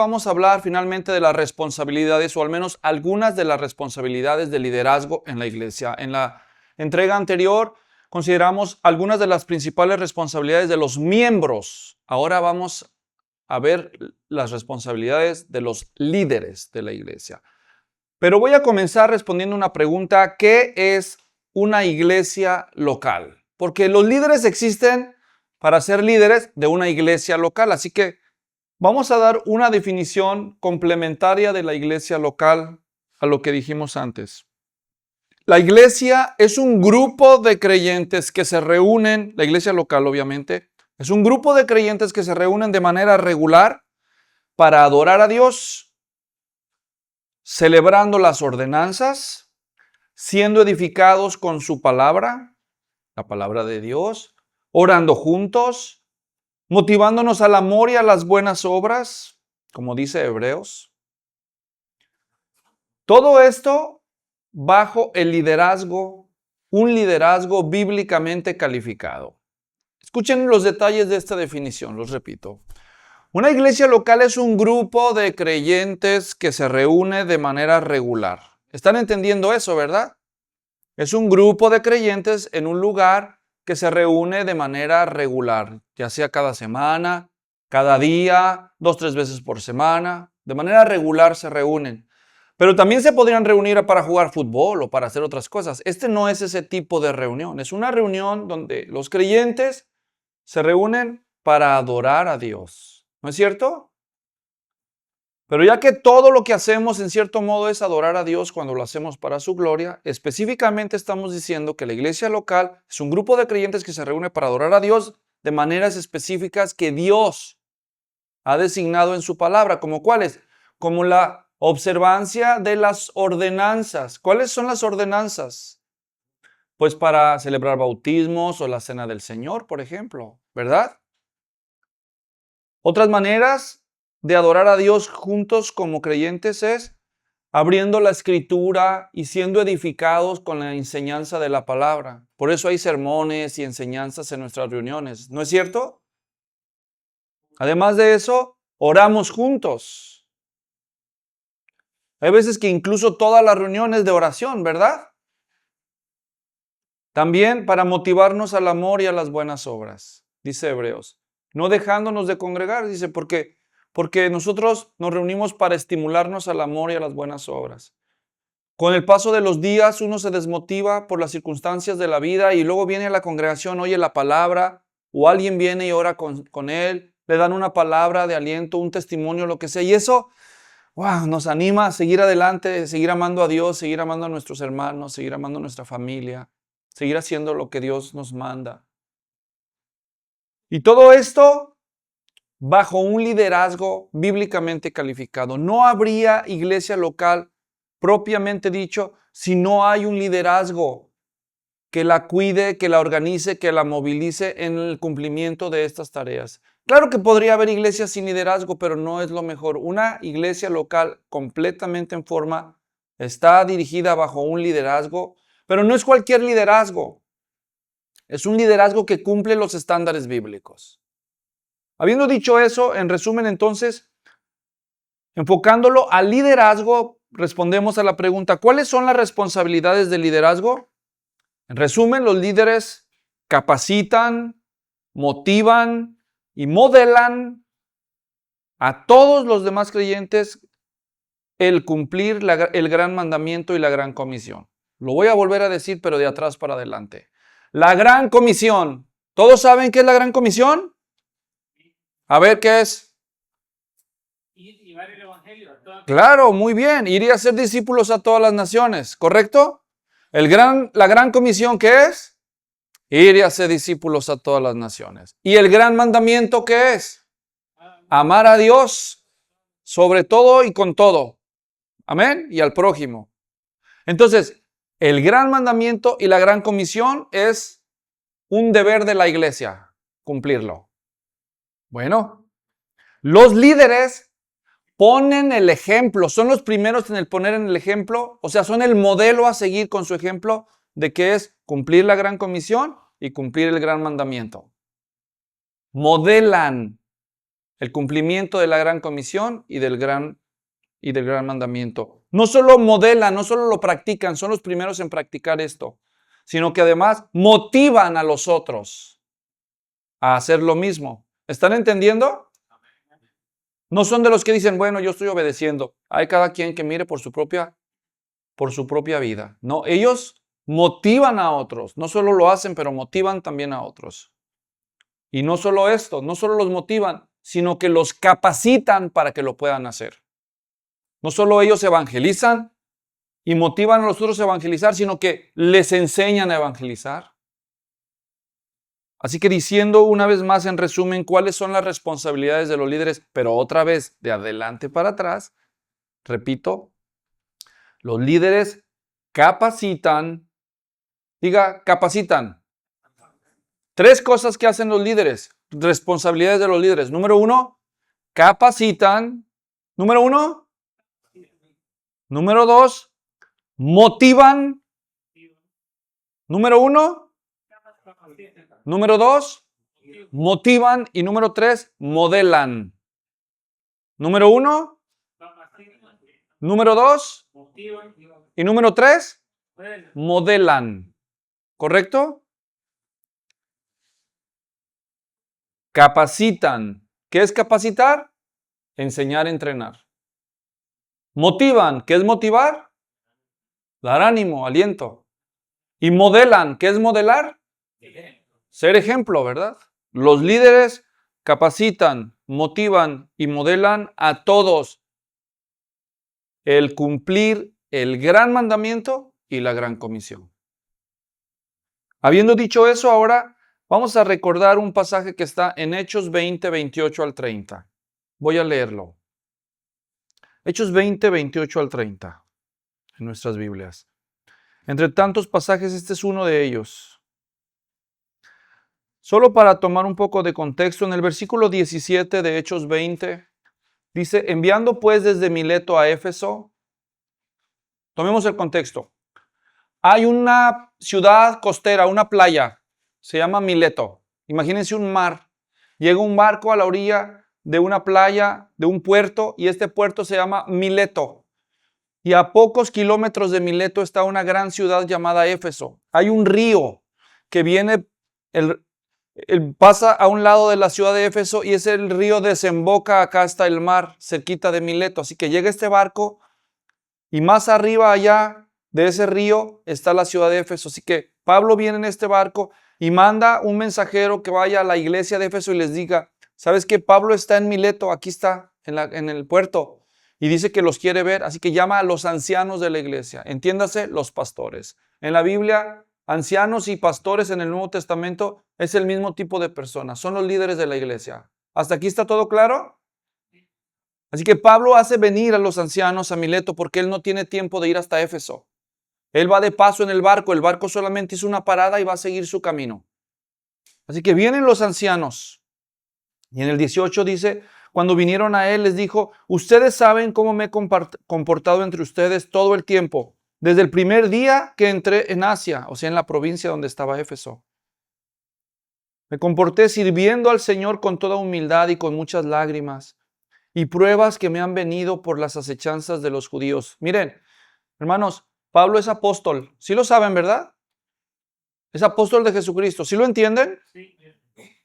Vamos a hablar finalmente de las responsabilidades, o al menos algunas de las responsabilidades del liderazgo en la iglesia. En la entrega anterior consideramos algunas de las principales responsabilidades de los miembros. Ahora vamos a ver las responsabilidades de los líderes de la iglesia. Pero voy a comenzar respondiendo una pregunta: ¿qué es una iglesia local? Porque los líderes existen para ser líderes de una iglesia local, así que vamos a dar una definición complementaria de la iglesia local a lo que dijimos antes. La iglesia es un grupo de creyentes que se reúnen, la iglesia local obviamente, es un grupo de creyentes que se reúnen de manera regular para adorar a Dios, celebrando las ordenanzas, siendo edificados con su palabra, la palabra de Dios, orando juntos, motivándonos al amor y a las buenas obras, como dice Hebreos. Todo esto bajo el liderazgo, un liderazgo bíblicamente calificado. Escuchen los detalles de esta definición, los repito. Una iglesia local es un grupo de creyentes que se reúne de manera regular. ¿Están entendiendo eso, verdad? Es un grupo de creyentes en un lugar que se reúne de manera regular, ya sea cada semana, cada día, 2 o 3 veces por semana. De manera regular se reúnen. Pero también se podrían reunir para jugar fútbol o para hacer otras cosas. Este no es ese tipo de reunión. Es una reunión donde los creyentes se reúnen para adorar a Dios. ¿No es cierto? Pero ya que todo lo que hacemos en cierto modo es adorar a Dios cuando lo hacemos para su gloria, específicamente estamos diciendo que la iglesia local es un grupo de creyentes que se reúne para adorar a Dios de maneras específicas que Dios ha designado en su palabra. ¿Como cuáles? Como la observancia de las ordenanzas. ¿Cuáles son las ordenanzas? Pues para celebrar bautismos o la cena del Señor, por ejemplo, ¿verdad? Otras maneras de adorar a Dios juntos como creyentes es abriendo la escritura y siendo edificados con la enseñanza de la palabra. Por eso hay sermones y enseñanzas en nuestras reuniones, ¿no es cierto? Además de eso, oramos juntos. Hay veces que incluso todas las reuniones de oración, ¿verdad? También para motivarnos al amor y a las buenas obras, dice Hebreos. No dejándonos de congregar, dice, porque nosotros nos reunimos para estimularnos al amor y a las buenas obras. Con el paso de los días uno se desmotiva por las circunstancias de la vida y luego viene a la congregación, oye la palabra, o alguien viene y ora con él, le dan una palabra de aliento, un testimonio, lo que sea, y eso nos anima a seguir adelante, seguir amando a Dios, seguir amando a nuestros hermanos, seguir amando a nuestra familia, seguir haciendo lo que Dios nos manda. Y todo esto bajo un liderazgo bíblicamente calificado. No habría iglesia local propiamente dicho si no hay un liderazgo que la cuide, que la organice, que la movilice en el cumplimiento de estas tareas. Claro que podría haber iglesias sin liderazgo, pero no es lo mejor. Una iglesia local completamente en forma está dirigida bajo un liderazgo, pero no es cualquier liderazgo. Es un liderazgo que cumple los estándares bíblicos. Habiendo dicho eso, en resumen entonces, enfocándolo al liderazgo, respondemos a la pregunta: ¿cuáles son las responsabilidades del liderazgo? En resumen, los líderes capacitan, motivan y modelan a todos los demás creyentes el cumplir el gran mandamiento y la gran comisión. Lo voy a volver a decir, pero de atrás para adelante. La gran comisión. ¿Todos saben qué es la gran comisión? A ver, ¿qué es? Ir y llevar el evangelio a todas. Claro, muy bien. Ir y hacer discípulos a todas las naciones, ¿correcto? La gran comisión, ¿qué es? Ir y hacer discípulos a todas las naciones. ¿Y el gran mandamiento qué es? Amar a Dios sobre todo y con todo. Amén. Y al prójimo. Entonces, el gran mandamiento y la gran comisión es un deber de la iglesia, cumplirlo. Bueno, los líderes ponen el ejemplo, son los primeros en el poner en el ejemplo, o sea, son el modelo a seguir con su ejemplo de que es cumplir la gran comisión y cumplir el gran mandamiento. Modelan. el cumplimiento de la gran comisión y del gran mandamiento. No solo modelan, no solo lo practican, son los primeros en practicar esto, sino que además motivan a los otros a hacer lo mismo. ¿Están entendiendo? No son de los que dicen, bueno, yo estoy obedeciendo. Hay cada quien que mire por su propia vida. No, ellos motivan a otros. No solo lo hacen, pero motivan también a otros. Y no solo esto, no solo los motivan, sino que los capacitan para que lo puedan hacer. No solo ellos evangelizan y motivan a los otros a evangelizar, sino que les enseñan a evangelizar. Así que diciendo una vez más en resumen cuáles son las responsabilidades de los líderes, pero otra vez de adelante para atrás, repito, los líderes capacitan, diga, capacitan. 3 cosas que hacen los líderes, responsabilidades de los líderes. Número 1, capacitan. Número 1, número 2, motivan. Número 1, número 2, motivan. Y número 3, modelan. Número 1, número 2 y número 3, modelan. ¿Correcto? Capacitan. ¿Qué es capacitar? Enseñar, entrenar. Motivan. ¿Qué es motivar? Dar ánimo, aliento. Y modelan. ¿Qué es modelar? Ser ejemplo, ¿verdad? Los líderes capacitan, motivan y modelan a todos el cumplir el gran mandamiento y la gran comisión. Habiendo dicho eso, ahora vamos a recordar un pasaje que está en Hechos 20, 28 al 30. Voy a leerlo. Hechos 20, 28 al 30 en nuestras Biblias. Entre tantos pasajes, este es uno de ellos. Solo para tomar un poco de contexto, en el versículo 17 de Hechos 20, dice, enviando pues desde Mileto a Éfeso, tomemos el contexto. Hay una ciudad costera, una playa, se llama Mileto. Imagínense un mar. Llega un barco a la orilla de una playa, de un puerto, y este puerto se llama Mileto. Y a pocos kilómetros de Mileto está una gran ciudad llamada Éfeso. Hay un río que viene, pasa a un lado de la ciudad de Éfeso y ese río desemboca acá hasta el mar, cerquita de Mileto. Así que llega este barco y más arriba allá de ese río está la ciudad de Éfeso. Así que Pablo viene en este barco y manda un mensajero que vaya a la iglesia de Éfeso y les diga, ¿sabes qué? Pablo está en Mileto, aquí está, en el puerto, y dice que los quiere ver, así que llama a los ancianos de la iglesia, entiéndase, los pastores. En la Biblia, ancianos y pastores en el Nuevo Testamento es el mismo tipo de personas, son los líderes de la iglesia. ¿Hasta aquí está todo claro? Así que Pablo hace venir a los ancianos a Mileto porque él no tiene tiempo de ir hasta Éfeso. Él va de paso en el barco solamente hizo una parada y va a seguir su camino. Así que vienen los ancianos. Y en el 18 dice, cuando vinieron a él les dijo, ustedes saben cómo me he comportado entre ustedes todo el tiempo, desde el primer día que entré en Asia, o sea, en la provincia donde estaba Éfeso. Me comporté sirviendo al Señor con toda humildad y con muchas lágrimas y pruebas que me han venido por las acechanzas de los judíos. Miren, hermanos, Pablo es apóstol. ¿Sí lo saben, verdad? Es apóstol de Jesucristo. ¿Sí lo entienden? Sí.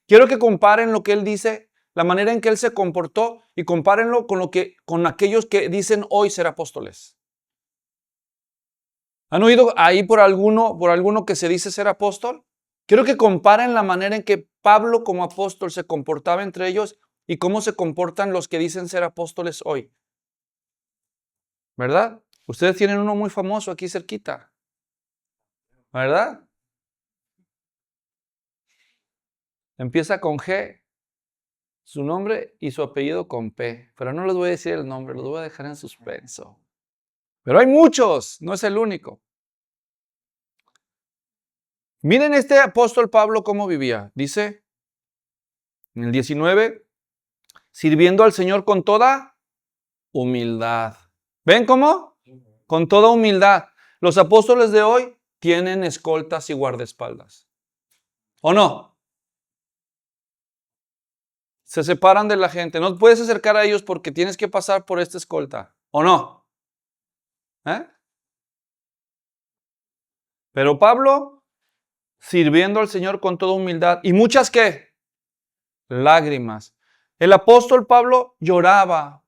Quiero que comparen lo que él dice, la manera en que él se comportó y compárenlo con aquellos que dicen hoy ser apóstoles. ¿Han oído ahí por alguno que se dice ser apóstol? Quiero que comparen la manera en que Pablo como apóstol se comportaba entre ellos y cómo se comportan los que dicen ser apóstoles hoy. ¿Verdad? Ustedes tienen uno muy famoso aquí cerquita. ¿Verdad? Empieza con G, su nombre y su apellido con P. Pero no les voy a decir el nombre, los voy a dejar en suspenso. Pero hay muchos, no es el único. Miren este apóstol Pablo cómo vivía. Dice en el 19, sirviendo al Señor con toda humildad. ¿Ven cómo? Con toda humildad. Los apóstoles de hoy tienen escoltas y guardaespaldas. ¿O no? se separan de la gente. No puedes acercar a ellos porque tienes que pasar por esta escolta. ¿O no? Pero Pablo, sirviendo al Señor con toda humildad. ¿Y muchas qué? Lágrimas. El apóstol Pablo lloraba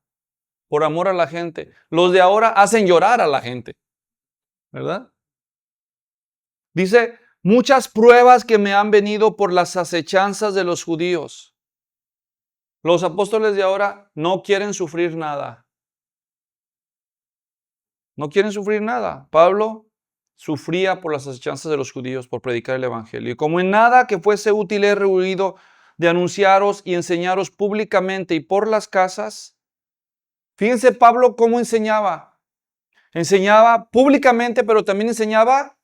por amor a la gente. Los de ahora hacen llorar a la gente. ¿Verdad? Dice, muchas pruebas que me han venido por las acechanzas de los judíos. Los apóstoles de ahora no quieren sufrir nada. No quieren sufrir nada. Pablo sufría por las acechanzas de los judíos por predicar el evangelio. Y como en nada que fuese útil he rehuido de anunciaros y enseñaros públicamente y por las casas. Fíjense Pablo cómo enseñaba. Enseñaba públicamente, pero también enseñaba,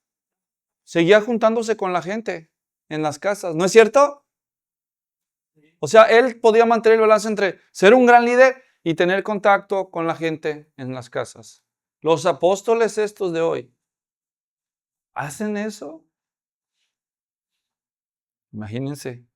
seguía juntándose con la gente en las casas. ¿No es cierto? O sea, él podía mantener el balance entre ser un gran líder y tener contacto con la gente en las casas. Los apóstoles estos de hoy, ¿hacen eso? Imagínense.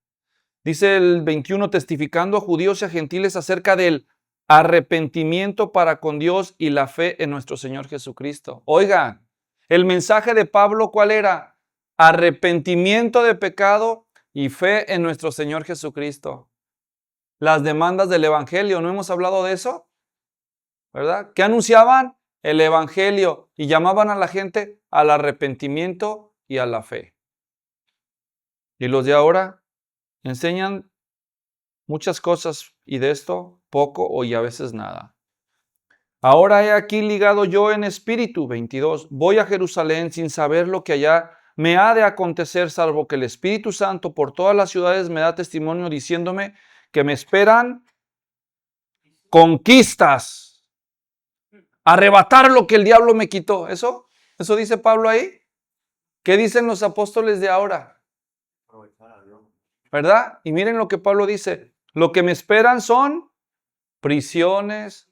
Dice el 21, testificando a judíos y a gentiles acerca del arrepentimiento para con Dios y la fe en nuestro Señor Jesucristo. Oigan, el mensaje de Pablo, ¿cuál era? Arrepentimiento de pecado y fe en nuestro Señor Jesucristo. Las demandas del evangelio, ¿no hemos hablado de eso? ¿Verdad? ¿Qué anunciaban? El evangelio y llamaban a la gente al arrepentimiento y a la fe. Y los de ahora enseñan muchas cosas y de esto poco y a veces nada. Ahora he aquí ligado yo en espíritu, 22, voy a Jerusalén sin saber lo que allá me ha de acontecer, salvo que el Espíritu Santo por todas las ciudades me da testimonio diciéndome que me esperan conquistas, arrebatar lo que el diablo me quitó. ¿Eso dice Pablo ahí? ¿Qué dicen los apóstoles de ahora? ¿Verdad? Y miren lo que Pablo dice. Lo que me esperan son prisiones,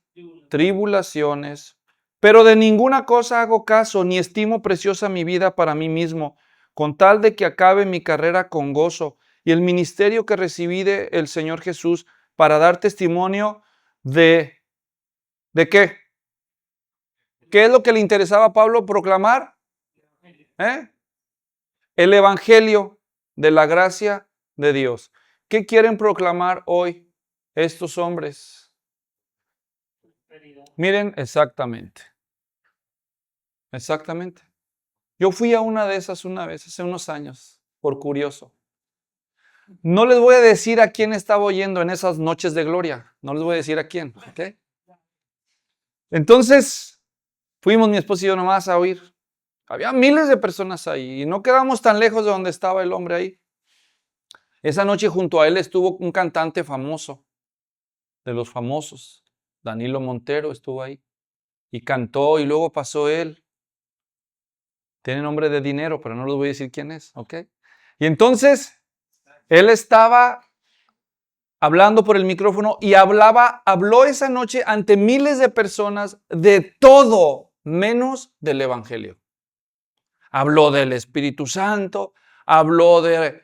tribulaciones, pero de ninguna cosa hago caso, ni estimo preciosa mi vida para mí mismo, con tal de que acabe mi carrera con gozo y el ministerio que recibí del Señor Jesús para dar testimonio ¿de qué? ¿Qué es lo que le interesaba a Pablo proclamar? El evangelio de la gracia de Dios. ¿Qué quieren proclamar hoy estos hombres? Miren, exactamente. Yo fui a una de esas una vez, hace unos años, por curioso. No les voy a decir a quién estaba oyendo en esas noches de gloria. No les voy a decir a quién, ¿ok? Entonces, fuimos mi esposo y yo nomás a oír. Había miles de personas ahí y no quedamos tan lejos de donde estaba el hombre ahí. Esa noche junto a él estuvo un cantante famoso, de los famosos. Danilo Montero estuvo ahí y cantó y luego pasó él. Tiene nombre de dinero, pero no les voy a decir quién es, ¿ok? Y entonces, él estaba hablando por el micrófono y habló esa noche ante miles de personas de todo menos del evangelio. Habló del Espíritu Santo, habló de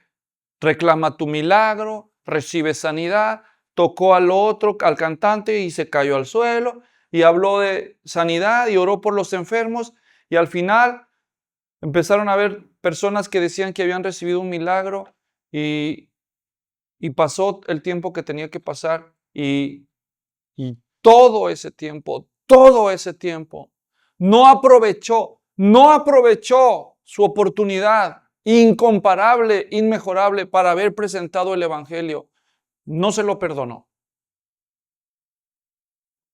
reclama tu milagro, recibe sanidad, tocó al cantante y se cayó al suelo y habló de sanidad y oró por los enfermos y al final empezaron a ver personas que decían que habían recibido un milagro y pasó el tiempo que tenía que pasar y todo ese tiempo, no aprovechó su oportunidad incomparable, inmejorable para haber presentado el evangelio. No se lo perdonó.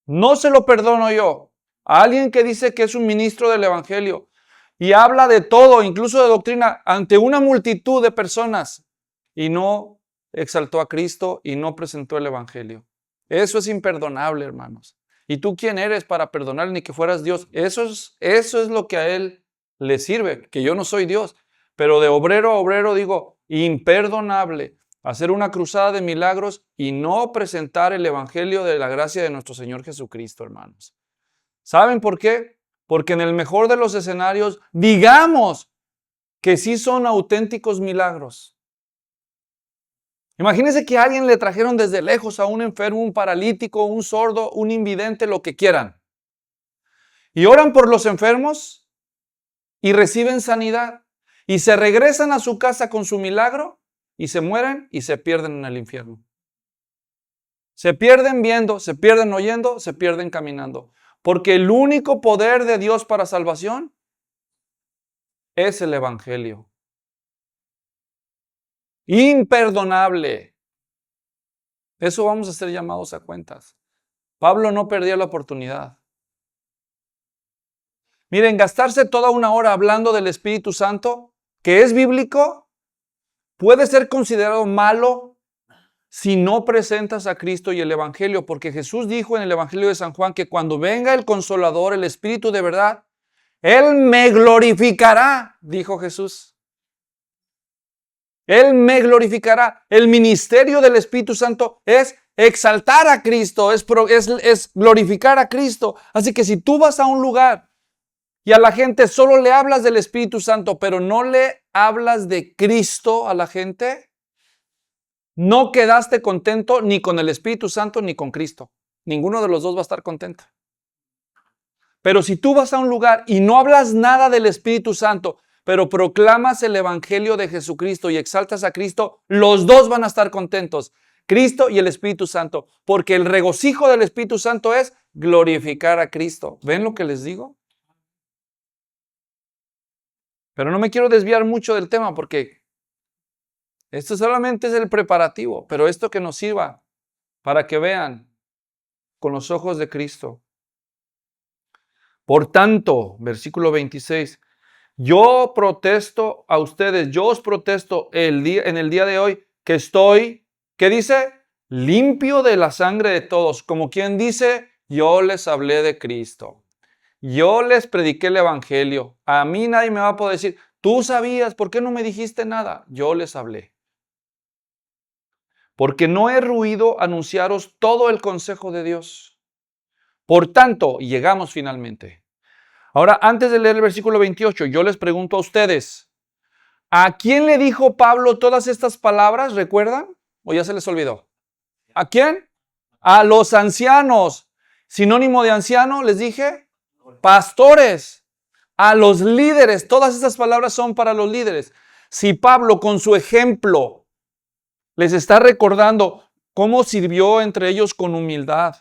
No se lo perdono yo. A alguien que dice que es un ministro del evangelio y habla de todo, incluso de doctrina, ante una multitud de personas y no exaltó a Cristo y no presentó el evangelio. Eso es imperdonable, hermanos. ¿Y tú quién eres para perdonar ni que fueras Dios? Eso es lo que a él le sirve, que yo no soy Dios. Pero de obrero a obrero digo, imperdonable, hacer una cruzada de milagros y no presentar el evangelio de la gracia de nuestro Señor Jesucristo, hermanos. ¿Saben por qué? Porque en el mejor de los escenarios, digamos que sí son auténticos milagros. Imagínense que a alguien le trajeron desde lejos a un enfermo, un paralítico, un sordo, un invidente, lo que quieran. Y oran por los enfermos y reciben sanidad. Y se regresan a su casa con su milagro y se mueren y se pierden en el infierno. Se pierden viendo, se pierden oyendo, se pierden caminando. Porque el único poder de Dios para salvación es el Evangelio. Imperdonable. Eso vamos a ser llamados a cuentas. Pablo no perdía la oportunidad. Miren, gastarse toda una hora hablando del Espíritu Santo, que es bíblico, puede ser considerado malo si no presentas a Cristo y el Evangelio, porque Jesús dijo en el Evangelio de San Juan que cuando venga el Consolador, el Espíritu de verdad, Él me glorificará, dijo Jesús. Él me glorificará. El ministerio del Espíritu Santo es exaltar a Cristo, es glorificar a Cristo. Así que si tú vas a un lugar y a la gente solo le hablas del Espíritu Santo, pero no le hablas de Cristo a la gente, no quedaste contento ni con el Espíritu Santo ni con Cristo. Ninguno de los dos va a estar contento. Pero si tú vas a un lugar y no hablas nada del Espíritu Santo, pero proclamas el Evangelio de Jesucristo y exaltas a Cristo, los dos van a estar contentos, Cristo y el Espíritu Santo, porque el regocijo del Espíritu Santo es glorificar a Cristo. ¿Ven lo que les digo? Pero no me quiero desviar mucho del tema porque esto solamente es el preparativo, pero esto que nos sirva para que vean con los ojos de Cristo. Por tanto, versículo 26, yo protesto a ustedes, yo os protesto en el día de hoy que estoy, ¿qué dice? Limpio de la sangre de todos, como quien dice, yo les hablé de Cristo. Yo les prediqué el Evangelio. A mí nadie me va a poder decir, tú sabías, ¿por qué no me dijiste nada? Yo les hablé. Porque no he ruido anunciaros todo el consejo de Dios. Por tanto, y llegamos finalmente. Ahora, antes de leer el versículo 28, yo les pregunto a ustedes, ¿a quién le dijo Pablo todas estas palabras? ¿Recuerdan? ¿O ya se les olvidó? ¿A quién? A los ancianos. Sinónimo de anciano, les dije, pastores. A los líderes. Todas estas palabras son para los líderes. Si Pablo con su ejemplo les está recordando cómo sirvió entre ellos con humildad,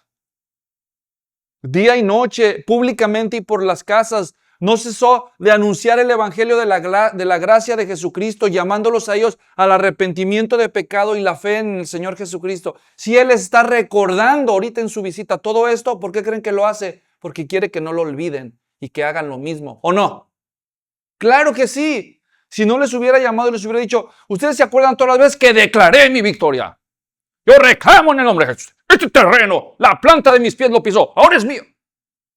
día y noche, públicamente y por las casas, no cesó de anunciar el evangelio de la gracia de Jesucristo, llamándolos a ellos al arrepentimiento de pecado y la fe en el Señor Jesucristo. Si Él está recordando ahorita en su visita todo esto, ¿por qué creen que lo hace? Porque quiere que no lo olviden y que hagan lo mismo, ¿o no? Claro que sí. Si no les hubiera llamado y les hubiera dicho, ustedes se acuerdan todas las veces que declaré mi victoria. Yo reclamo en el nombre de Jesús. Este terreno, la planta de mis pies lo pisó, ahora es mío.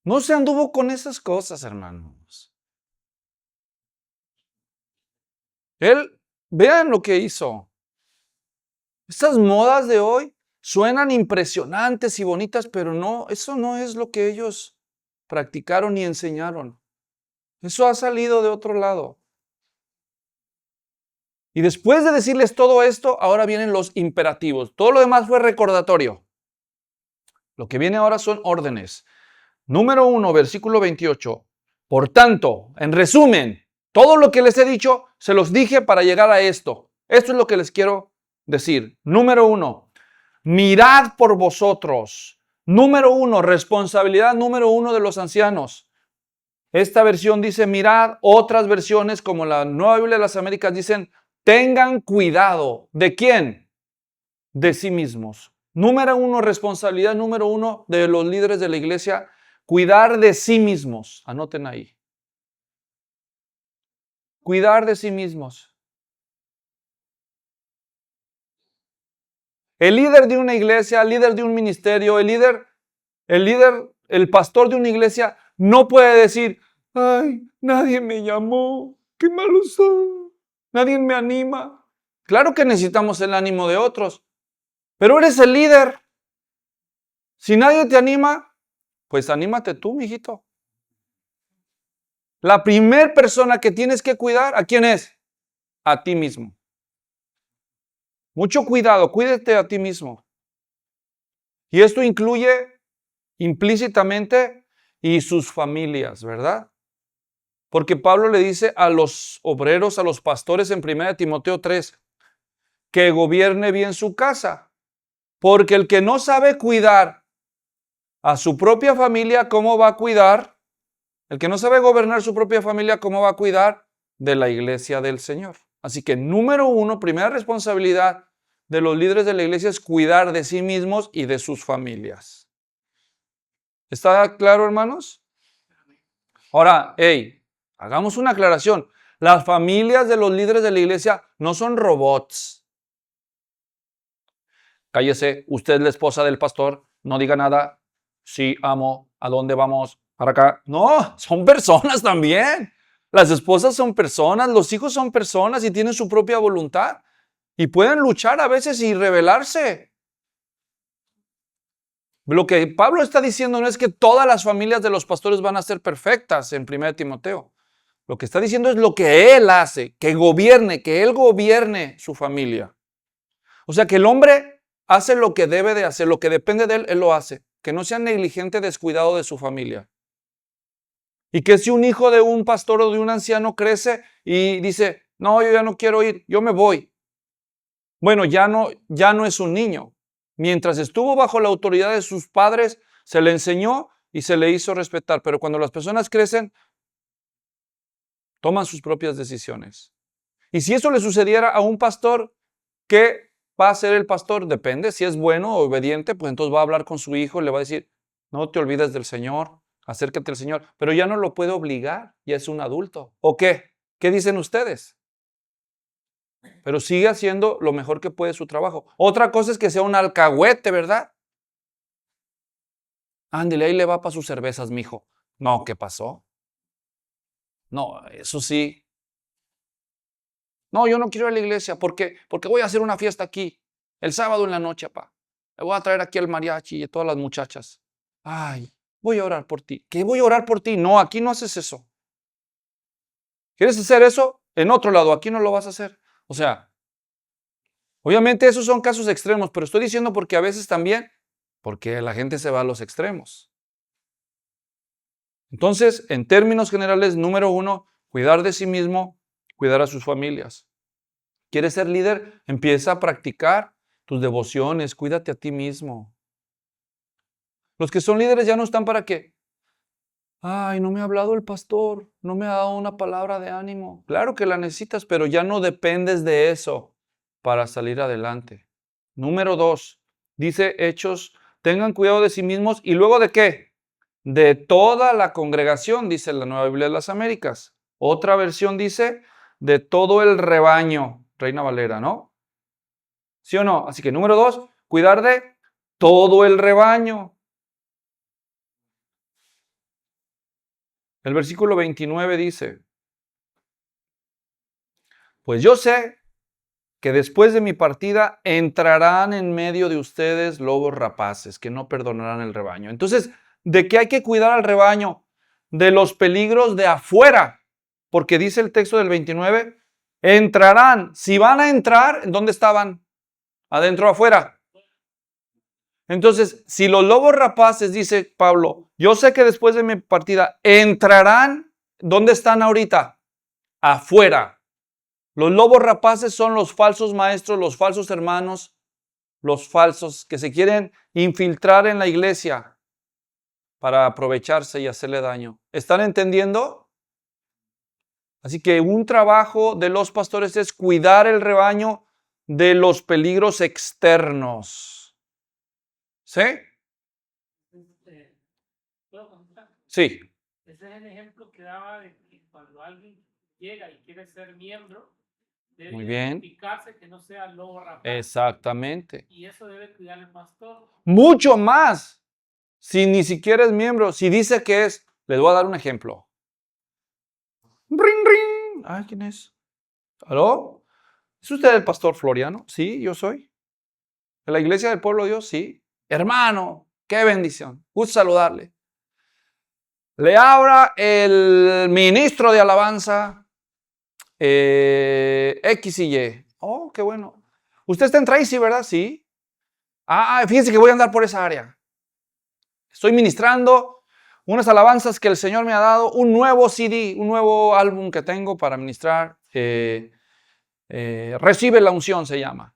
No se anduvo con esas cosas, hermanos. Él, vean lo que hizo. Estas modas de hoy suenan impresionantes y bonitas, pero no, eso no es lo que ellos practicaron ni enseñaron. Eso ha salido de otro lado. Y después de decirles todo esto, ahora vienen los imperativos. Todo lo demás fue recordatorio. Lo que viene ahora son órdenes. Número 1, versículo 28. Por tanto, en resumen, todo lo que les he dicho, se los dije para llegar a esto. Esto es lo que les quiero decir. Número 1, mirad por vosotros. Número 1, responsabilidad número 1 de los ancianos. Esta versión dice mirad, otras versiones como la Nueva Biblia de las Américas dicen tengan cuidado. ¿De quién? De sí mismos. Número 1, responsabilidad número 1 de los líderes de la iglesia, cuidar de sí mismos. Anoten ahí. Cuidar de sí mismos. El líder de una iglesia, el líder de un ministerio, el pastor de una iglesia no puede decir, ay, nadie me llamó, qué malo soy, nadie me anima. Claro que necesitamos el ánimo de otros, pero eres el líder. Si nadie te anima, pues anímate tú, mijito. La primer persona que tienes que cuidar, ¿a quién es? A ti mismo. Mucho cuidado, cuídate a ti mismo. Y esto incluye implícitamente y sus familias, ¿verdad? Porque Pablo le dice a los obreros, a los pastores en 1 Timoteo 3, que gobierne bien su casa. Porque el que no sabe cuidar a su propia familia, ¿cómo va a cuidar? El que no sabe gobernar su propia familia, ¿cómo va a cuidar de la iglesia del Señor? Así que número uno, primera responsabilidad de los líderes de la iglesia es cuidar de sí mismos y de sus familias. ¿Está claro, hermanos? Ahora, hagamos una aclaración. Las familias de los líderes de la iglesia no son robots. Cállese, usted es la esposa del pastor, no diga nada. Sí, amo, ¿a dónde vamos? Para acá. No, son personas también. Las esposas son personas, los hijos son personas y tienen su propia voluntad. Y pueden luchar a veces y rebelarse. Lo que Pablo está diciendo no es que todas las familias de los pastores van a ser perfectas en 1 Timoteo. Lo que está diciendo es lo que él hace, que él gobierne su familia. O sea, que el hombre hace lo que debe de hacer, lo que depende de él, él lo hace. Que no sea negligente, descuidado de su familia. Y que si un hijo de un pastor o de un anciano crece y dice, no, yo ya no quiero ir, yo me voy. Bueno, ya no es un niño. Mientras estuvo bajo la autoridad de sus padres, se le enseñó y se le hizo respetar. Pero cuando las personas crecen, toman sus propias decisiones. Y si eso le sucediera a un pastor, ¿qué va a hacer el pastor? Depende. Si es bueno o obediente, pues entonces va a hablar con su hijo y le va a decir, no te olvides del Señor, acércate al Señor. Pero ya no lo puede obligar, ya es un adulto. ¿O qué? ¿Qué dicen ustedes? Pero sigue haciendo lo mejor que puede su trabajo. Otra cosa es que sea un alcahuete, ¿verdad? Ándele, ahí le va para sus cervezas, mijo. No, ¿qué pasó? No, eso sí. No, yo no quiero ir a la iglesia. ¿Por qué? Porque voy a hacer una fiesta aquí, el sábado en la noche, papá. Le voy a traer aquí al mariachi y a todas las muchachas. Ay, voy a orar por ti. ¿Qué voy a orar por ti? No, aquí no haces eso. ¿Quieres hacer eso? En otro lado, aquí no lo vas a hacer. O sea, obviamente esos son casos extremos, pero estoy diciendo porque a veces también, porque la gente se va a los extremos. Entonces, en términos generales, número uno, cuidar de sí mismo, cuidar a sus familias. ¿Quieres ser líder? Empieza a practicar tus devociones, cuídate a ti mismo. Los que son líderes ya no están para que, ay, no me ha hablado el pastor, no me ha dado una palabra de ánimo. Claro que la necesitas, pero ya no dependes de eso para salir adelante. Número dos, dice Hechos, tengan cuidado de sí mismos y luego ¿de qué? De toda la congregación, dice la Nueva Biblia de las Américas. Otra versión dice, de todo el rebaño, Reina Valera, ¿no? ¿Sí o no? Así que número dos, cuidar de todo el rebaño. El versículo 29 dice, pues yo sé que después de mi partida entrarán en medio de ustedes lobos rapaces que no perdonarán el rebaño. Entonces, ¿de qué hay que cuidar al rebaño? De los peligros de afuera, porque dice el texto del 29, entrarán. Si van a entrar, ¿dónde estaban? ¿Adentro o afuera? Entonces, si los lobos rapaces, dice Pablo, yo sé que después de mi partida entrarán, ¿dónde están ahorita? Afuera. Los lobos rapaces son los falsos maestros, los falsos hermanos, los falsos que se quieren infiltrar en la iglesia para aprovecharse y hacerle daño. ¿Están entendiendo? Así que un trabajo de los pastores es cuidar el rebaño de los peligros externos. ¿Sí? ¿Puedo contar? Sí. Ese es el ejemplo que daba de que cuando alguien llega y quiere ser miembro, debe Muy bien. identificarse que no sea lobo rapaz. Exactamente. Y eso debe cuidar el pastor. Mucho más. Si ni siquiera es miembro, si dice que es, les voy a dar un ejemplo. Ring, ring. Ay, ¿quién es? ¿Aló? ¿Es usted el pastor Floriano? Sí, yo soy. ¿De la iglesia del pueblo de Dios? Sí. Hermano, qué bendición. Gusto saludarle. Le habla el ministro de alabanza X y Y. Oh, qué bueno. Usted está en Tracy, ¿verdad? Sí. Ah, fíjense que voy a andar por esa área. Estoy ministrando unas alabanzas que el Señor me ha dado, un nuevo CD, un nuevo álbum que tengo para ministrar. Recibe la unción se llama.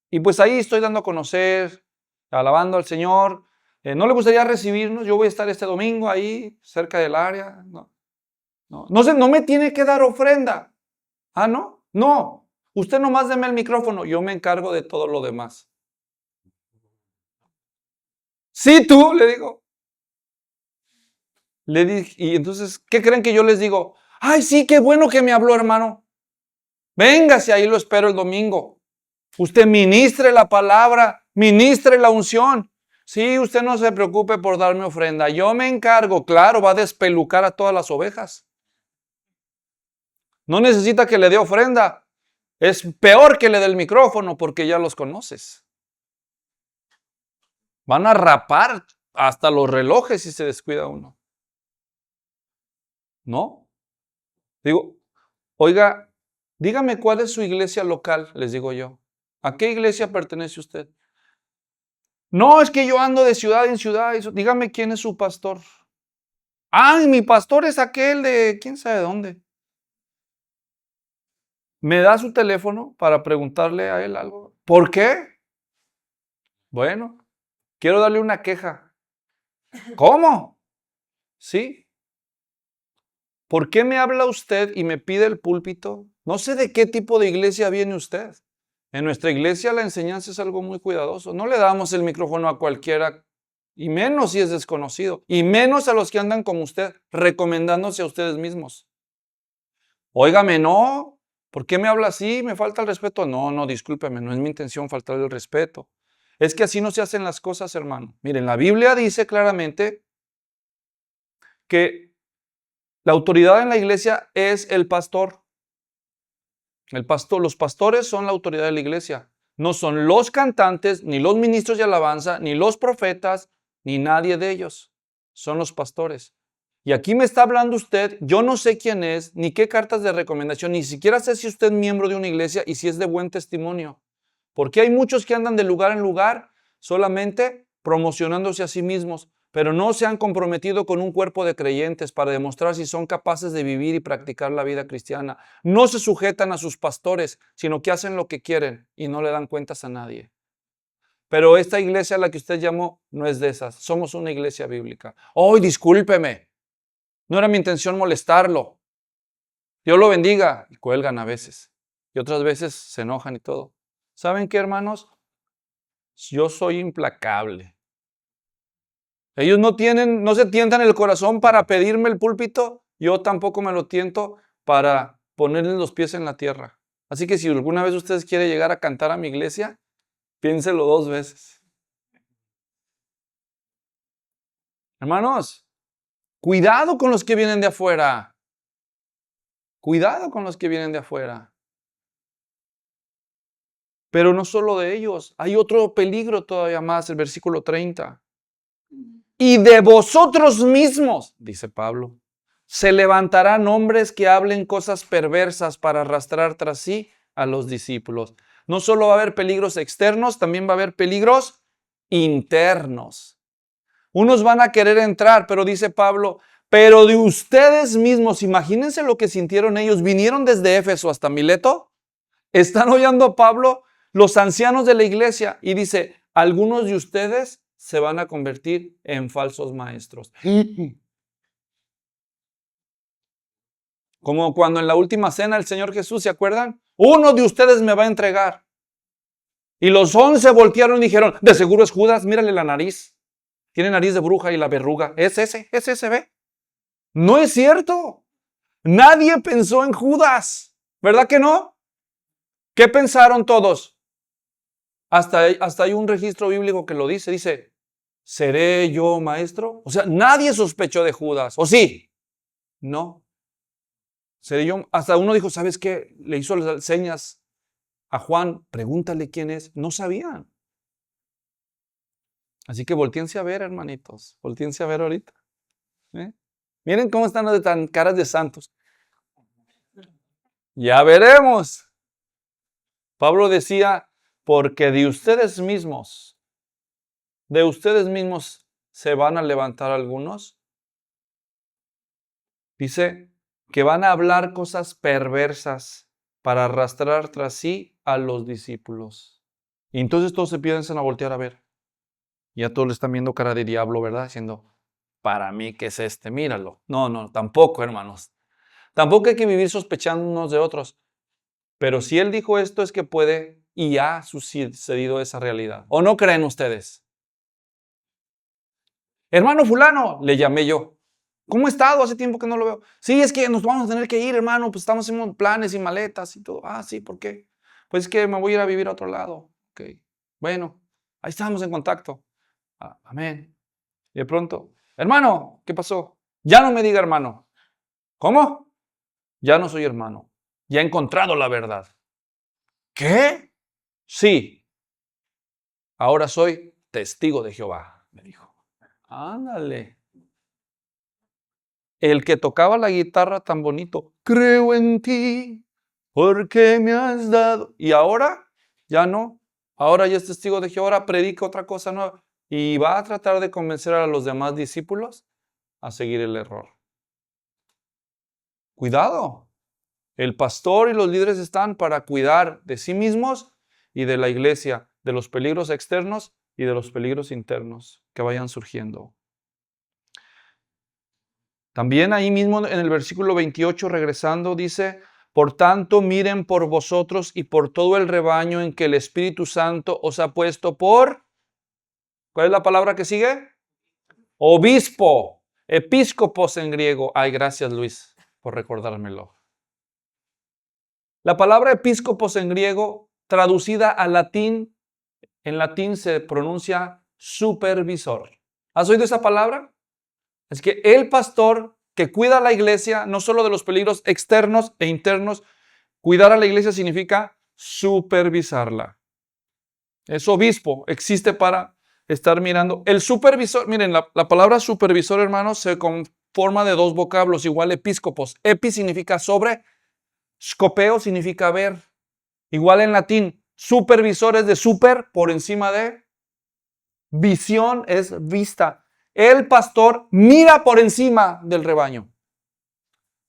Y pues ahí estoy dando a conocer, alabando al Señor. ¿No le gustaría recibirnos? Yo voy a estar este domingo ahí, cerca del área. No me tiene que dar ofrenda. Ah, ¿no? No. Usted nomás deme el micrófono. Yo me encargo de todo lo demás. Sí, tú, le digo. Le dije, y entonces, ¿qué creen que yo les digo? Ay, sí, qué bueno que me habló, hermano. Véngase, ahí lo espero el domingo. Usted ministre la palabra, ministre la unción. Sí, usted no se preocupe por darme ofrenda. Yo me encargo, claro, va a despelucar a todas las ovejas. No necesita que le dé ofrenda. Es peor que le dé el micrófono porque ya los conoces. Van a rapar hasta los relojes si se descuida uno. ¿No? Digo, oiga, dígame cuál es su iglesia local, les digo yo. ¿A qué iglesia pertenece usted? No, es que yo ando de ciudad en ciudad. Dígame quién es su pastor. Ah, mi pastor es aquel de quién sabe dónde. ¿Me da su teléfono para preguntarle a él algo? ¿Por qué? Bueno, quiero darle una queja. ¿Cómo? Sí. ¿Por qué me habla usted y me pide el púlpito? No sé de qué tipo de iglesia viene usted. En nuestra iglesia la enseñanza es algo muy cuidadoso. No le damos el micrófono a cualquiera, y menos si es desconocido, y menos a los que andan como usted, recomendándose a ustedes mismos. Óigame, no, ¿por qué me habla así? ¿Me falta el respeto? No, discúlpeme, no es mi intención faltarle el respeto. Es que así no se hacen las cosas, hermano. Miren, la Biblia dice claramente que la autoridad en la iglesia es el pastor. Los pastores son la autoridad de la iglesia. No son los cantantes, ni los ministros de alabanza, ni los profetas, ni nadie de ellos. Son los pastores. Y aquí me está hablando usted, yo no sé quién es, ni qué cartas de recomendación, ni siquiera sé si usted es miembro de una iglesia y si es de buen testimonio. Porque hay muchos que andan de lugar en lugar solamente promocionándose a sí mismos, pero no se han comprometido con un cuerpo de creyentes para demostrar si son capaces de vivir y practicar la vida cristiana. No se sujetan a sus pastores, sino que hacen lo que quieren y no le dan cuentas a nadie. Pero esta iglesia a la que usted llamó no es de esas. Somos una iglesia bíblica. ¡Oh, discúlpeme! No era mi intención molestarlo. Dios lo bendiga. Y cuelgan a veces. Y otras veces se enojan y todo. ¿Saben qué, hermanos? Yo soy implacable. Ellos no se tientan el corazón para pedirme el púlpito. Yo tampoco me lo tiento para ponerles los pies en la tierra. Así que si alguna vez ustedes quieren llegar a cantar a mi iglesia, piénselo 2 veces. Hermanos, cuidado con los que vienen de afuera. Cuidado con los que vienen de afuera. Pero no solo de ellos, hay otro peligro todavía más, el versículo 30. Y de vosotros mismos, dice Pablo, se levantarán hombres que hablen cosas perversas para arrastrar tras sí a los discípulos. No solo va a haber peligros externos, también va a haber peligros internos. Unos van a querer entrar, pero dice Pablo, pero de ustedes mismos, imagínense lo que sintieron ellos, vinieron desde Éfeso hasta Mileto, están oyendo a Pablo, los ancianos de la iglesia, y dice, algunos de ustedes se van a convertir en falsos maestros. Como cuando en la última cena el Señor Jesús, ¿se acuerdan? Uno de ustedes me va a entregar. Y los 11 voltearon y dijeron, de seguro es Judas, mírale la nariz. Tiene nariz de bruja y la verruga. Es ese, ¿ve? No es cierto. Nadie pensó en Judas. ¿Verdad que no? ¿Qué pensaron todos? Hasta hay un registro bíblico que lo dice. Dice, ¿seré yo maestro? O sea, nadie sospechó de Judas. ¿O sí? No. ¿Seré yo? Hasta uno dijo, ¿sabes qué? Le hizo las señas a Juan. Pregúntale quién es. No sabían. Así que voltéense a ver, hermanitos. Voltéense a ver ahorita. Miren cómo están de tan caras de santos. Ya veremos. Pablo decía, porque de ustedes mismos se van a levantar algunos. Dice que van a hablar cosas perversas para arrastrar tras sí a los discípulos. Y entonces todos se piensan a voltear a ver. Y a todos le están viendo cara de diablo, ¿verdad? Diciendo, para mí, ¿qué es este? Míralo. No, tampoco, hermanos. Tampoco hay que vivir sospechando unos de otros. Pero si él dijo esto es que puede y ha sucedido esa realidad. ¿O no creen ustedes? Hermano fulano, le llamé yo. ¿Cómo ha estado? Hace tiempo que no lo veo. Sí, es que nos vamos a tener que ir, hermano. Pues estamos haciendo planes y maletas y todo. Ah, sí, ¿por qué? Pues es que me voy a ir a vivir a otro lado. Ok. Bueno, ahí estamos en contacto. Amén. Y de pronto, hermano, ¿qué pasó? Ya no me diga hermano. ¿Cómo? Ya no soy hermano. Ya he encontrado la verdad. ¿Qué? Sí. Ahora soy testigo de Jehová, me dijo. Ándale. El que tocaba la guitarra tan bonito, creo en ti, porque me has dado. Y ahora, ya no. Ahora ya es testigo de Jehová, ahora predica otra cosa nueva. Y va a tratar de convencer a los demás discípulos a seguir el error. Cuidado. El pastor y los líderes están para cuidar de sí mismos y de la iglesia, de los peligros externos y de los peligros internos que vayan surgiendo. También ahí mismo en el versículo 28, regresando, dice, por tanto, miren por vosotros y por todo el rebaño en que el Espíritu Santo os ha puesto por, ¿cuál es la palabra que sigue? Obispo, episcopos en griego. Ay, gracias Luis por recordármelo. La palabra episcopos en griego, traducida al latín, en latín se pronuncia supervisor. ¿Has oído esa palabra? Es que el pastor que cuida a la iglesia, no solo de los peligros externos e internos, cuidar a la iglesia significa supervisarla. Es obispo, existe para estar mirando. El supervisor, miren, la palabra supervisor, hermanos, se conforma de dos vocablos, igual episcopos. Epi significa sobre, scopeo significa ver. Igual en latín, supervisor es de super, por encima de, visión es vista. El pastor mira por encima del rebaño.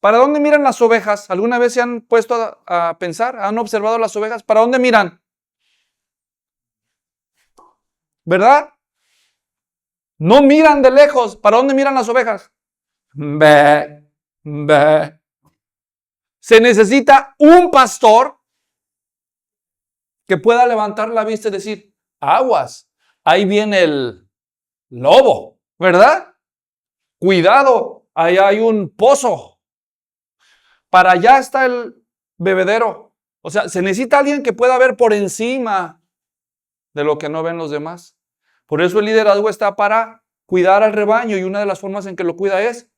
¿Para dónde miran las ovejas? ¿Alguna vez se han puesto a pensar? ¿Han observado las ovejas? ¿Para dónde miran? ¿Verdad? No miran de lejos. ¿Para dónde miran las ovejas? Ve, ve. Se necesita un pastor que pueda levantar la vista y decir, aguas, ahí viene el lobo, ¿verdad? Cuidado, ahí hay un pozo. Para allá está el bebedero. O sea, se necesita alguien que pueda ver por encima de lo que no ven los demás. Por eso el liderazgo está para cuidar al rebaño y una de las formas en que lo cuida es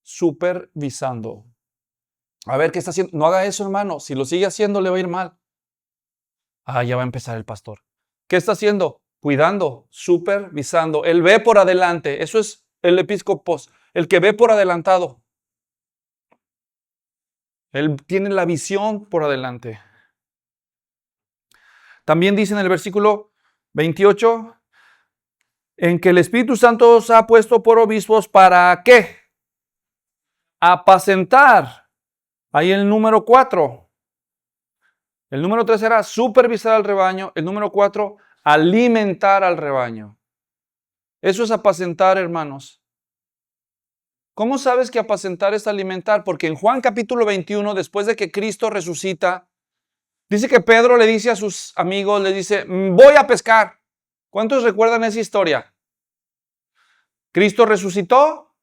supervisando. A ver, ¿qué está haciendo? No haga eso, hermano. Si lo sigue haciendo, le va a ir mal. Ya va a empezar el pastor. ¿Qué está haciendo? Cuidando, supervisando. Él ve por adelante. Eso es el episcopos, el que ve por adelantado. Él tiene la visión por adelante. También dice en el versículo 28, en que el Espíritu Santo os ha puesto por obispos para ¿qué? Apacentar. Ahí el número 4. El número 3 era supervisar al rebaño. El número 4, alimentar al rebaño. Eso es apacentar, hermanos. ¿Cómo sabes que apacentar es alimentar? Porque en Juan capítulo 21, después de que Cristo resucita, dice que Pedro le dice a sus amigos, le dice, voy a pescar. ¿Cuántos recuerdan esa historia? Cristo resucitó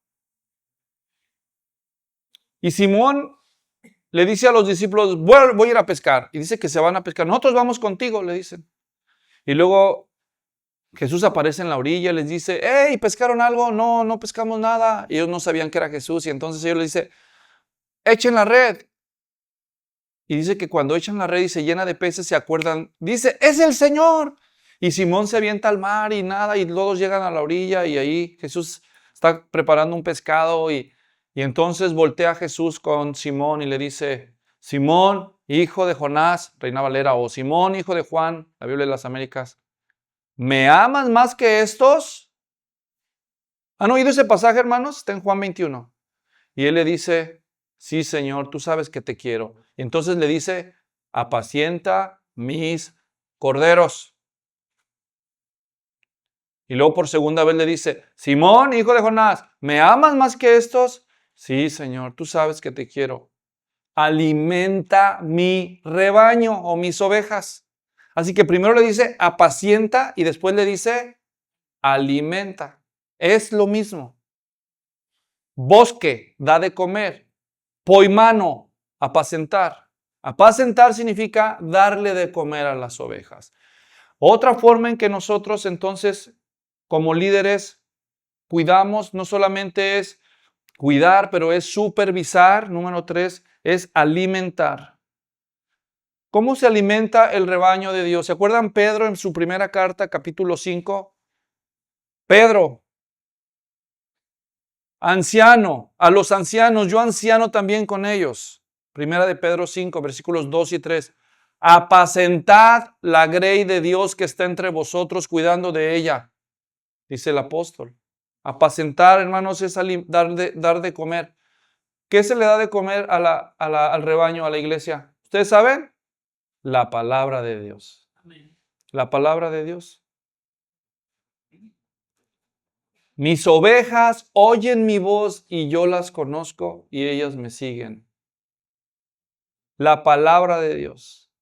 y Simón le dice a los discípulos, voy a ir a pescar. Y dice que se van a pescar. Nosotros vamos contigo, le dicen. Y luego Jesús aparece en la orilla, les dice, hey, ¿pescaron algo? No pescamos nada. Y ellos no sabían que era Jesús. Y entonces ellos le dicen, echen la red. Y dice que cuando echan la red y se llena de peces, se acuerdan, dice, es el Señor. Y Simón se avienta al mar y nada, y todos llegan a la orilla y ahí Jesús está preparando un pescado y entonces voltea a Jesús con Simón y le dice, Simón, hijo de Jonás, Reina Valera, o Simón, hijo de Juan, la Biblia de las Américas, ¿me amas más que estos? ¿Han oído ese pasaje, hermanos? Está en Juan 21. Y él le dice, sí, Señor, tú sabes que te quiero. Y entonces le dice, apacienta mis corderos. Y luego por segunda vez le dice, Simón, hijo de Jonás, ¿me amas más que estos? Sí, Señor, tú sabes que te quiero. Alimenta mi rebaño o mis ovejas. Así que primero le dice, apacienta, y después le dice, alimenta. Es lo mismo. Bosque, da de comer. Poimano, apacentar. Apacentar significa darle de comer a las ovejas. Otra forma en que nosotros entonces, como líderes, cuidamos, no solamente es cuidar, pero es supervisar. Número 3, es alimentar. ¿Cómo se alimenta el rebaño de Dios? ¿Se acuerdan Pedro en su primera carta, capítulo 5? Pedro, anciano, a los ancianos, yo anciano también con ellos. Primera de Pedro 5, versículos 2 y 3. Apacentad la grey de Dios que está entre vosotros, cuidando de ella, dice el apóstol. Apacentar, hermanos, es dar de comer. ¿Qué se le da de comer al rebaño, a la iglesia? ¿Ustedes saben? La palabra de Dios. Amén. La palabra de Dios. Mis ovejas oyen mi voz y yo las conozco y ellas me siguen. La palabra de Dios.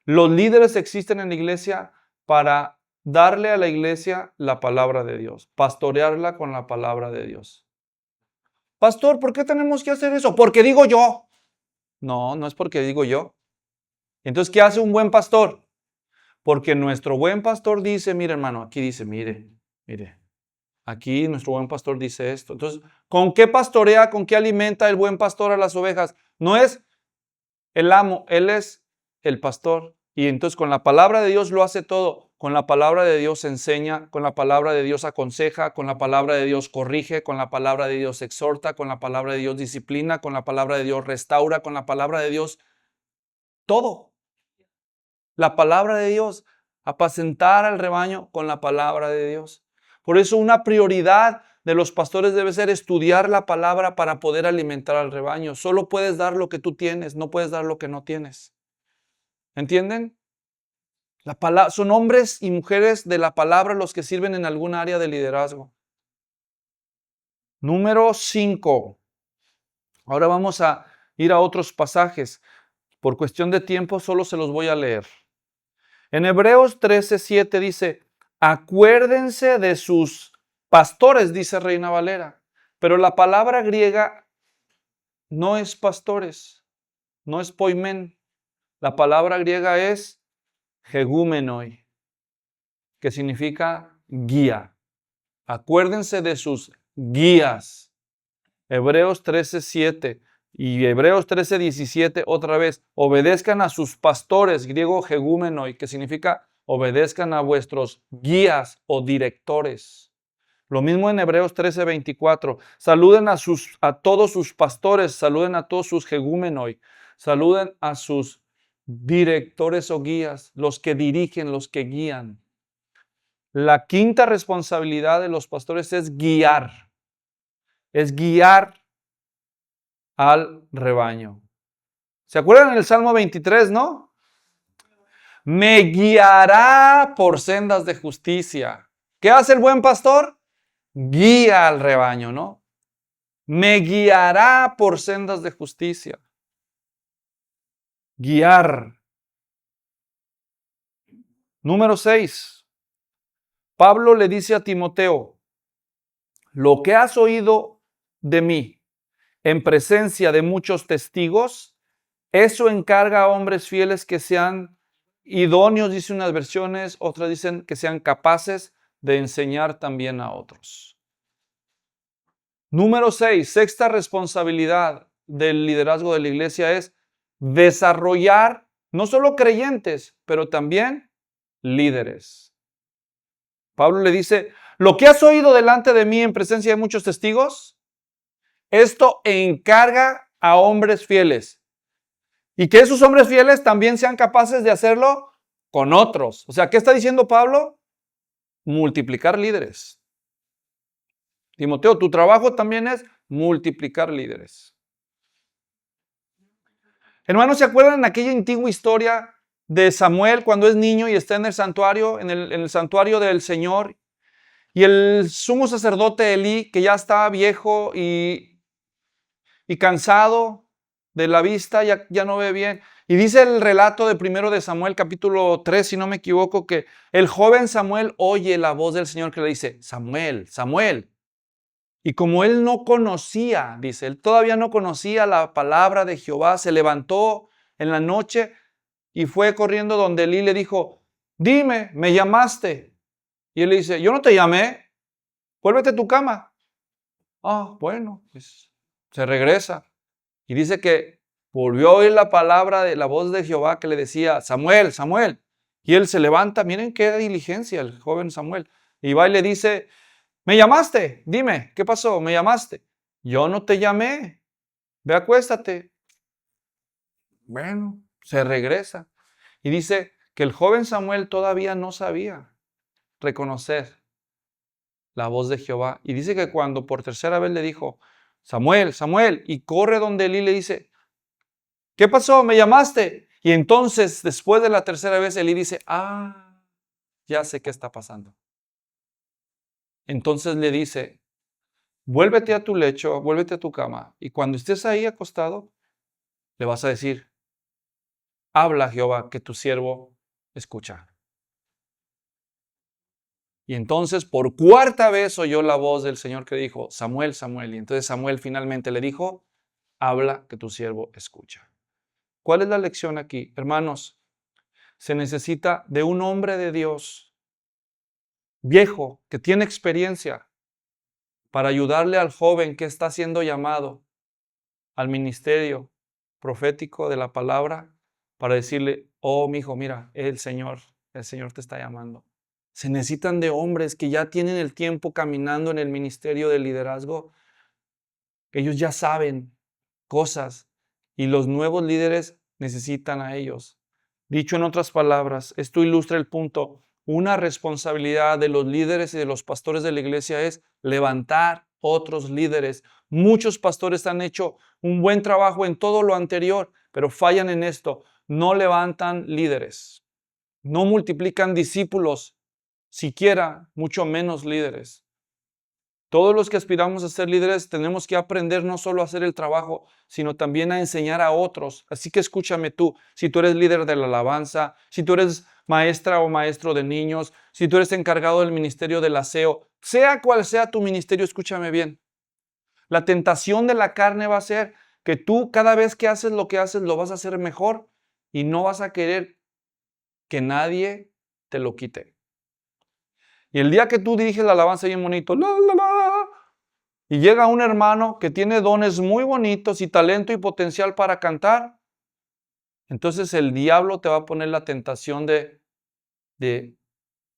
Los líderes existen en la iglesia para darle a la iglesia la palabra de Dios, pastorearla con la palabra de Dios. Pastor, ¿por qué tenemos que hacer eso? Porque digo yo. No, no es porque digo yo. Entonces, ¿qué hace un buen pastor? Porque nuestro buen pastor dice, mire hermano, aquí dice, mire. Aquí nuestro buen pastor dice esto. Entonces, ¿con qué pastorea, con qué alimenta el buen pastor a las ovejas? No es el amo, él es el pastor. Y entonces con la palabra de Dios lo hace todo. Con la palabra de Dios enseña, con la palabra de Dios aconseja, con la palabra de Dios corrige, con la palabra de Dios exhorta, con la palabra de Dios disciplina, con la palabra de Dios restaura, con la palabra de Dios todo. La palabra de Dios, apacentar al rebaño con la palabra de Dios. Por eso una prioridad de los pastores debe ser estudiar la palabra para poder alimentar al rebaño. Solo puedes dar lo que tú tienes, no puedes dar lo que no tienes. ¿Entienden? Son hombres y mujeres de la palabra los que sirven en algún área de liderazgo. Número 5. Ahora vamos a ir a otros pasajes. Por cuestión de tiempo solo se los voy a leer. En Hebreos 13:7 dice, acuérdense de sus pastores, dice Reina Valera. Pero la palabra griega no es pastores, no es poimen. La palabra griega es hegúmenoi, que significa guía. Acuérdense de sus guías. Hebreos 13:7 y Hebreos 13:17 otra vez. Obedezcan a sus pastores, griego hegúmenoi, que significa obedezcan a vuestros guías o directores. Lo mismo en Hebreos 13:24. Saluden a todos sus pastores, saluden a todos sus hegúmenoi, saluden a sus directores o guías, los que dirigen, los que guían. La quinta responsabilidad de los pastores es guiar al rebaño. ¿Se acuerdan en el Salmo 23, no? Me guiará por sendas de justicia. ¿Qué hace el buen pastor? Guía al rebaño, ¿no? Me guiará por sendas de justicia. Guiar. Número 6. Pablo le dice a Timoteo, lo que has oído de mí en presencia de muchos testigos, eso encarga a hombres fieles que sean idóneos, dicen unas versiones, otras dicen que sean capaces de enseñar también a otros. Número 6, sexta responsabilidad del liderazgo de la iglesia es desarrollar no solo creyentes, pero también líderes. Pablo le dice, lo que has oído delante de mí en presencia de muchos testigos, esto encarga a hombres fieles. Y que esos hombres fieles también sean capaces de hacerlo con otros. O sea, ¿qué está diciendo Pablo? Multiplicar líderes. Timoteo, tu trabajo también es multiplicar líderes. Hermanos, ¿se acuerdan de aquella antigua historia de Samuel cuando es niño y está en el santuario, en el santuario del Señor? Y el sumo sacerdote Elí, que ya estaba viejo y cansado de la vista, ya no ve bien. Y dice el relato de 1 de Samuel, capítulo 3, si no me equivoco, que el joven Samuel oye la voz del Señor que le dice, Samuel, Samuel. Y como él no conocía, dice, él todavía no conocía la palabra de Jehová, se levantó en la noche y fue corriendo donde Elí le dijo, dime, ¿me llamaste? Y él le dice, yo no te llamé, vuélvete a tu cama. Ah, bueno, pues se regresa. Y dice que volvió a oír la palabra de la voz de Jehová que le decía, Samuel, Samuel. Y él se levanta, miren qué diligencia el joven Samuel. Y va y le dice, ¿me llamaste? Dime, ¿qué pasó? ¿Me llamaste? Yo no te llamé. Ve, acuéstate. Bueno, se regresa. Y dice que el joven Samuel todavía no sabía reconocer la voz de Jehová. Y dice que cuando por tercera vez le dijo, Samuel, Samuel, y corre donde Elí le dice, ¿qué pasó? ¿Me llamaste? Y entonces, después de la tercera vez, Elí dice, ya sé qué está pasando. Entonces le dice, vuélvete a tu lecho, vuélvete a tu cama, y cuando estés ahí acostado, le vas a decir, habla Jehová, que tu siervo escucha. Y entonces por cuarta vez oyó la voz del Señor que dijo, Samuel, Samuel. Y entonces Samuel finalmente le dijo, habla que tu siervo escucha. ¿Cuál es la lección aquí? Hermanos, se necesita de un hombre de Dios viejo que tiene experiencia para ayudarle al joven que está siendo llamado al ministerio profético de la palabra para decirle, oh, mi hijo, mira, el Señor te está llamando. Se necesitan de hombres que ya tienen el tiempo caminando en el ministerio de liderazgo, que ellos ya saben cosas y los nuevos líderes necesitan a ellos. Dicho en otras palabras, esto ilustra el punto. Una responsabilidad de los líderes y de los pastores de la iglesia es levantar otros líderes. Muchos pastores han hecho un buen trabajo en todo lo anterior, pero fallan en esto. No levantan líderes. No multiplican discípulos, siquiera mucho menos líderes. Todos los que aspiramos a ser líderes tenemos que aprender no solo a hacer el trabajo, sino también a enseñar a otros. Así que escúchame tú, si tú eres líder de la alabanza, si tú eres maestra o maestro de niños, si tú eres encargado del ministerio del aseo, sea cual sea tu ministerio, escúchame bien. La tentación de la carne va a ser que tú cada vez que haces lo que haces lo vas a hacer mejor y no vas a querer que nadie te lo quite. Y el día que tú diriges la alabanza bien bonito, y llega un hermano que tiene dones muy bonitos y talento y potencial para cantar, entonces el diablo te va a poner la tentación de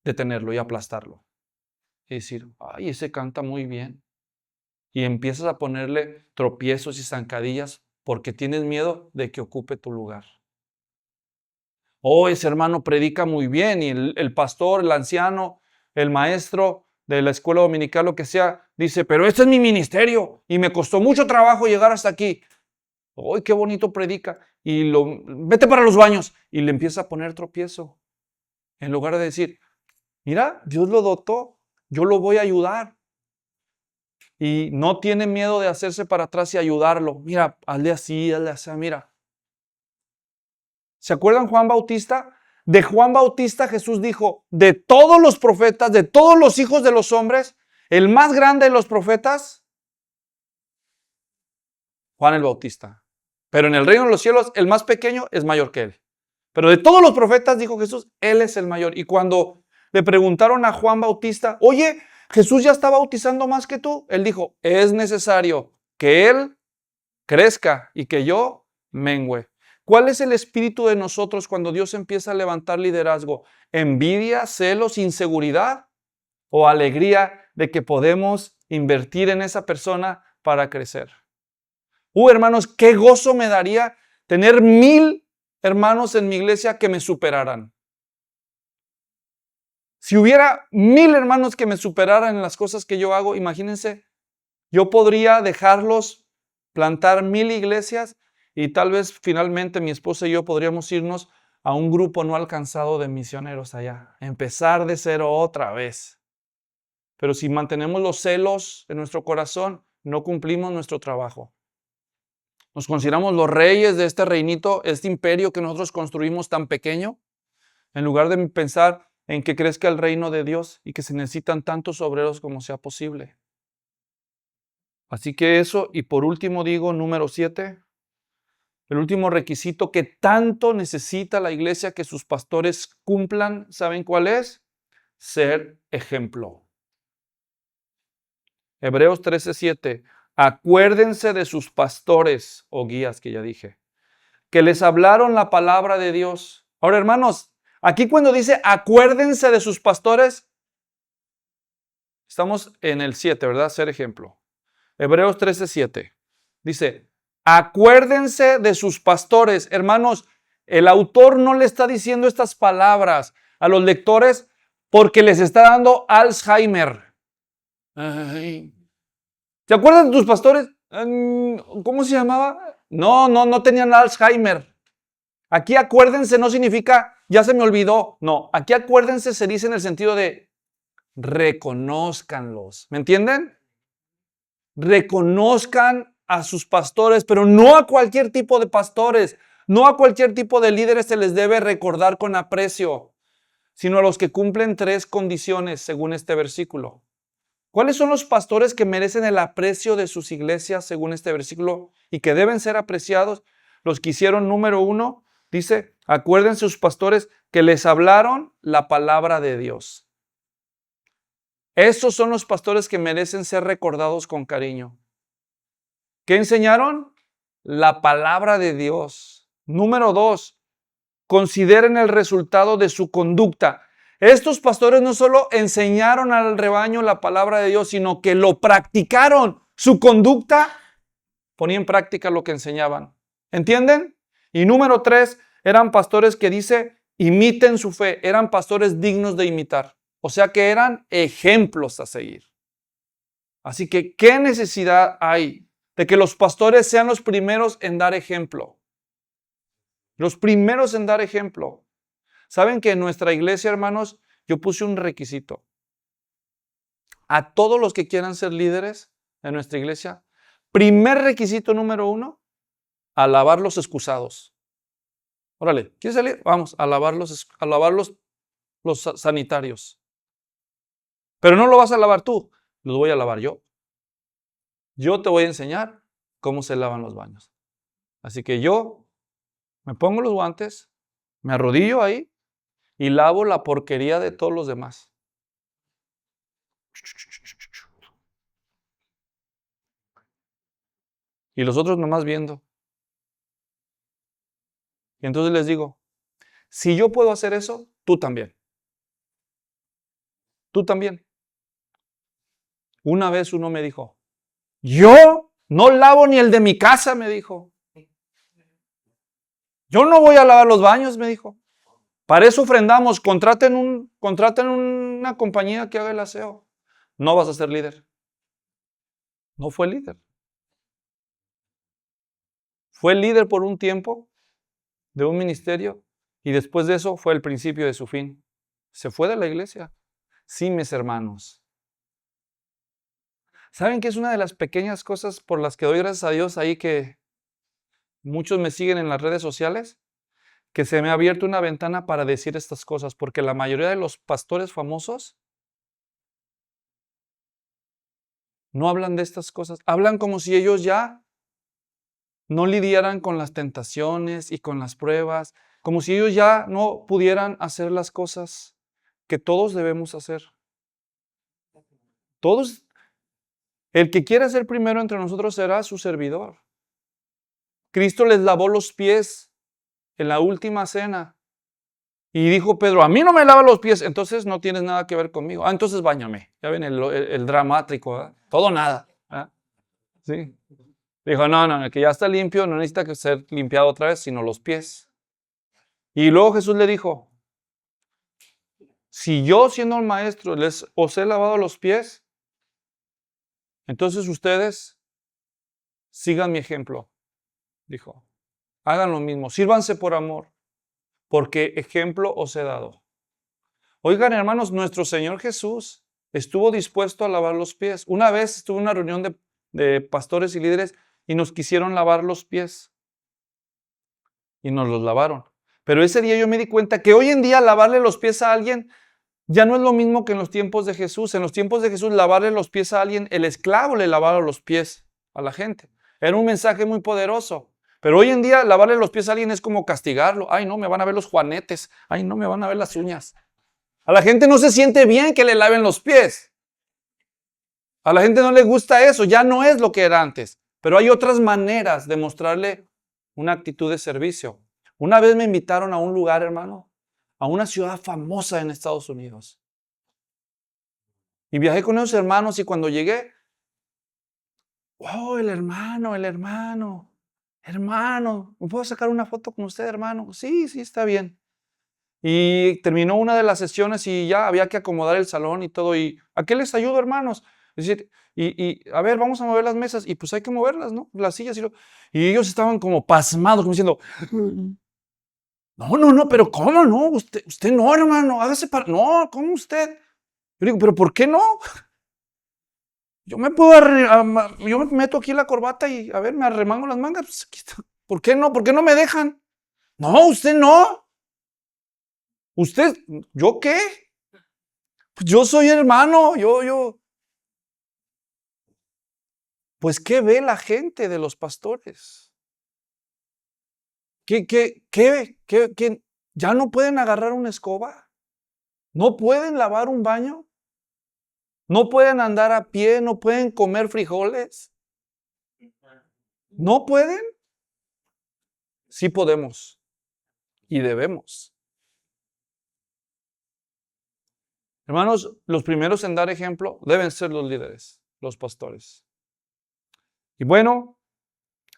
detenerlo y aplastarlo. Y decir, ay, ese canta muy bien. Y empiezas a ponerle tropiezos y zancadillas porque tienes miedo de que ocupe tu lugar. Oh, ese hermano predica muy bien y el pastor, el anciano, el maestro de la escuela dominical, lo que sea, dice, pero este es mi ministerio y me costó mucho trabajo llegar hasta aquí. ¡Ay, qué bonito predica! Y vete para los baños y le empieza a poner tropiezo. En lugar de decir, mira, Dios lo dotó, yo lo voy a ayudar. Y no tiene miedo de hacerse para atrás y ayudarlo. Mira, hazle así, mira. ¿Se acuerdan Juan Bautista? De Juan Bautista Jesús dijo, de todos los profetas, de todos los hijos de los hombres, el más grande de los profetas, Juan el Bautista. Pero en el reino de los cielos, el más pequeño es mayor que él. Pero de todos los profetas, dijo Jesús, él es el mayor. Y cuando le preguntaron a Juan Bautista, oye, Jesús ya está bautizando más que tú. Él dijo, es necesario que él crezca y que yo mengüe. ¿Cuál es el espíritu de nosotros cuando Dios empieza a levantar liderazgo? ¿Envidia, celos, inseguridad o alegría de que podemos invertir en esa persona para crecer? Hermanos, qué gozo me daría tener 1000 hermanos en mi iglesia que me superaran. Si hubiera 1000 hermanos que me superaran en las cosas que yo hago, imagínense, yo podría dejarlos plantar 1000 iglesias y tal vez finalmente mi esposa y yo podríamos irnos a un grupo no alcanzado de misioneros allá, empezar de cero otra vez. Pero si mantenemos los celos en nuestro corazón, no cumplimos nuestro trabajo. Nos consideramos los reyes de este reinito, este imperio que nosotros construimos tan pequeño, en lugar de pensar en que crezca el reino de Dios y que se necesitan tantos obreros como sea posible. Así que eso, y por último digo, número 7, el último requisito que tanto necesita la iglesia que sus pastores cumplan, ¿saben cuál es? Ser ejemplo. Hebreos 13:7. Acuérdense de sus pastores o guías, que ya dije, que les hablaron la palabra de Dios. Ahora, hermanos, aquí cuando dice acuérdense de sus pastores, estamos en el 7, ¿verdad? Ser ejemplo. Hebreos 13:7. Dice, acuérdense de sus pastores. Hermanos, el autor no le está diciendo estas palabras a los lectores porque les está dando Alzheimer. Ay. ¿Te acuerdas de tus pastores? ¿Cómo se llamaba? No tenían Alzheimer. Aquí acuérdense no significa ya se me olvidó. No, aquí acuérdense se dice en el sentido de reconózcanlos. ¿Me entienden? Reconozcan a sus pastores, pero no a cualquier tipo de pastores, no a cualquier tipo de líderes se les debe recordar con aprecio, sino a los que cumplen 3 condiciones según este versículo. ¿Cuáles son los pastores que merecen el aprecio de sus iglesias según este versículo y que deben ser apreciados? Los que hicieron, número 1, dice, acuérdense sus pastores que les hablaron la palabra de Dios. Estos son los pastores que merecen ser recordados con cariño. ¿Qué enseñaron? La palabra de Dios. Número 2, consideren el resultado de su conducta. Estos pastores no solo enseñaron al rebaño la palabra de Dios, sino que lo practicaron. Su conducta ponía en práctica lo que enseñaban. ¿Entienden? Y número 3, eran pastores que dice, imiten su fe. Eran pastores dignos de imitar. O sea que eran ejemplos a seguir. Así que, ¿qué necesidad hay de que los pastores sean los primeros en dar ejemplo? Los primeros en dar ejemplo. ¿Saben que en nuestra iglesia, hermanos, yo puse un requisito? A todos los que quieran ser líderes en nuestra iglesia, primer requisito número 1, alabar los excusados. Órale, ¿quieres salir? Vamos, a lavar los sanitarios. Pero no lo vas a lavar tú, los voy a lavar yo. Yo te voy a enseñar cómo se lavan los baños. Así que yo me pongo los guantes, me arrodillo ahí y lavo la porquería de todos los demás. Y los otros nomás viendo. Y entonces les digo, si yo puedo hacer eso, tú también. Tú también. Una vez uno me dijo, yo no lavo ni el de mi casa, me dijo. Yo no voy a lavar los baños, me dijo. Para eso ofrendamos, contraten una compañía que haga el aseo. No vas a ser líder. No fue líder. Fue líder por un tiempo de un ministerio y después de eso fue el principio de su fin. Se fue de la iglesia. Sí, mis hermanos. ¿Saben qué es una de las pequeñas cosas por las que doy gracias a Dios ahí que muchos me siguen en las redes sociales? Que se me ha abierto una ventana para decir estas cosas, porque la mayoría de los pastores famosos no hablan de estas cosas. Hablan como si ellos ya no lidiaran con las tentaciones y con las pruebas, como si ellos ya no pudieran hacer las cosas que todos debemos hacer. Todos, el que quiera ser primero entre nosotros será su servidor. Cristo les lavó los pies en la última cena. Y dijo Pedro, a mí no me lava los pies, entonces no tienes nada que ver conmigo. Entonces báñame. Ya ven el dramático, ¿verdad? Todo nada. ¿Verdad? Sí. Le dijo, no, el que ya está limpio no necesita que ser limpiado otra vez, sino los pies. Y luego Jesús le dijo, si yo siendo el maestro os he lavado los pies, entonces ustedes sigan mi ejemplo. Dijo, hagan lo mismo, sírvanse por amor, porque ejemplo os he dado. Oigan, hermanos, nuestro Señor Jesús estuvo dispuesto a lavar los pies. Una vez estuvo en una reunión de pastores y líderes y nos quisieron lavar los pies. Y nos los lavaron. Pero ese día yo me di cuenta que hoy en día lavarle los pies a alguien ya no es lo mismo que en los tiempos de Jesús. En los tiempos de Jesús, lavarle los pies a alguien, el esclavo le lavaba los pies a la gente. Era un mensaje muy poderoso. Pero hoy en día, lavarle los pies a alguien es como castigarlo. Ay, no, me van a ver los juanetes. Ay, no, me van a ver las uñas. A la gente no se siente bien que le laven los pies. A la gente no le gusta eso. Ya no es lo que era antes. Pero hay otras maneras de mostrarle una actitud de servicio. Una vez me invitaron a un lugar, hermano, a una ciudad famosa en Estados Unidos. Y viajé con esos hermanos y cuando llegué, oh, el hermano, ¿me puedo sacar una foto con usted, hermano? Sí, está bien. Y terminó una de las sesiones y ya había que acomodar el salón y todo. ¿Y a qué les ayudo, hermanos? Es decir, a ver, vamos a mover las mesas. Y pues hay que moverlas, ¿no? Las sillas. Y ellos estaban como pasmados, como diciendo, no, pero ¿cómo no? Usted no, hermano, hágase para... No, ¿cómo usted? Yo digo, ¿pero por qué no? Yo me meto aquí la corbata y, a ver, me arremango las mangas. Pues aquí está. ¿Por qué no? ¿Por qué no me dejan? No, usted no. ¿Usted? ¿Yo qué? Pues yo soy hermano, Pues, ¿qué ve la gente de los pastores? ¿Qué? ¿Ya no pueden agarrar una escoba? ¿No pueden lavar un baño? ¿No pueden andar a pie? ¿No pueden comer frijoles? ¿No pueden? Sí podemos y debemos. Hermanos, los primeros en dar ejemplo deben ser los líderes, los pastores. Y bueno,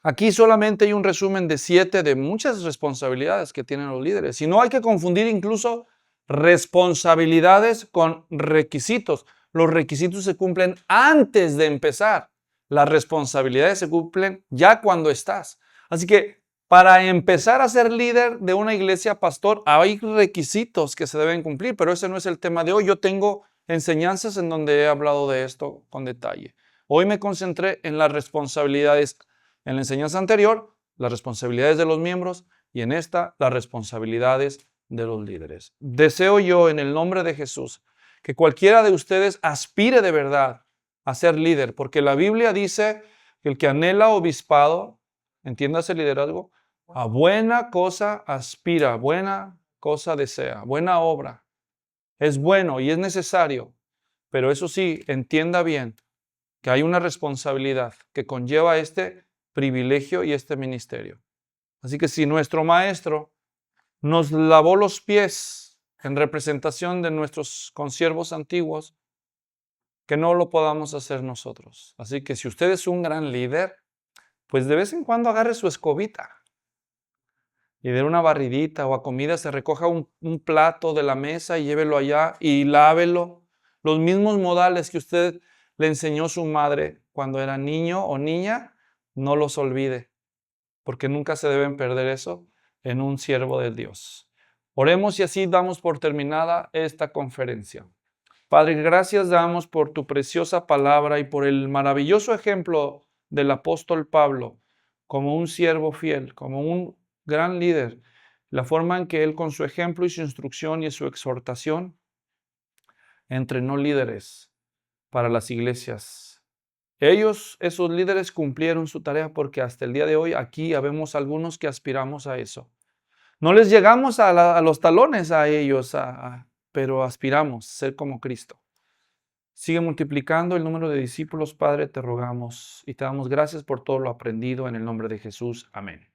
aquí solamente hay un resumen de 7 de muchas responsabilidades que tienen los líderes. Y no hay que confundir incluso responsabilidades con requisitos. Los requisitos se cumplen antes de empezar. Las responsabilidades se cumplen ya cuando estás. Así que para empezar a ser líder de una iglesia, pastor, hay requisitos que se deben cumplir, pero ese no es el tema de hoy. Yo tengo enseñanzas en donde he hablado de esto con detalle. Hoy me concentré en las responsabilidades. En la enseñanza anterior, las responsabilidades de los miembros y en esta, las responsabilidades de los líderes. Deseo yo en el nombre de Jesús que cualquiera de ustedes aspire de verdad a ser líder, porque la Biblia dice que el que anhela obispado, entiéndase liderazgo, a buena cosa aspira, buena cosa desea, buena obra. Es bueno y es necesario, pero eso sí, entienda bien que hay una responsabilidad que conlleva este privilegio y este ministerio. Así que si nuestro maestro nos lavó los pies en representación de nuestros consiervos antiguos, que no lo podamos hacer nosotros. Así que si usted es un gran líder, pues de vez en cuando agarre su escobita y de una barridita o a comida se recoja un plato de la mesa y llévelo allá y lávelo. Los mismos modales que usted le enseñó su madre cuando era niño o niña, no los olvide, porque nunca se deben perder eso en un siervo de Dios. Oremos y así damos por terminada esta conferencia. Padre, gracias damos por tu preciosa palabra y por el maravilloso ejemplo del apóstol Pablo como un siervo fiel, como un gran líder, la forma en que él con su ejemplo y su instrucción y su exhortación entrenó líderes para las iglesias. Esos líderes cumplieron su tarea porque hasta el día de hoy aquí habemos algunos que aspiramos a eso. No les llegamos a los talones a ellos, pero aspiramos a ser como Cristo. Sigue multiplicando el número de discípulos, Padre, te rogamos y te damos gracias por todo lo aprendido en el nombre de Jesús. Amén.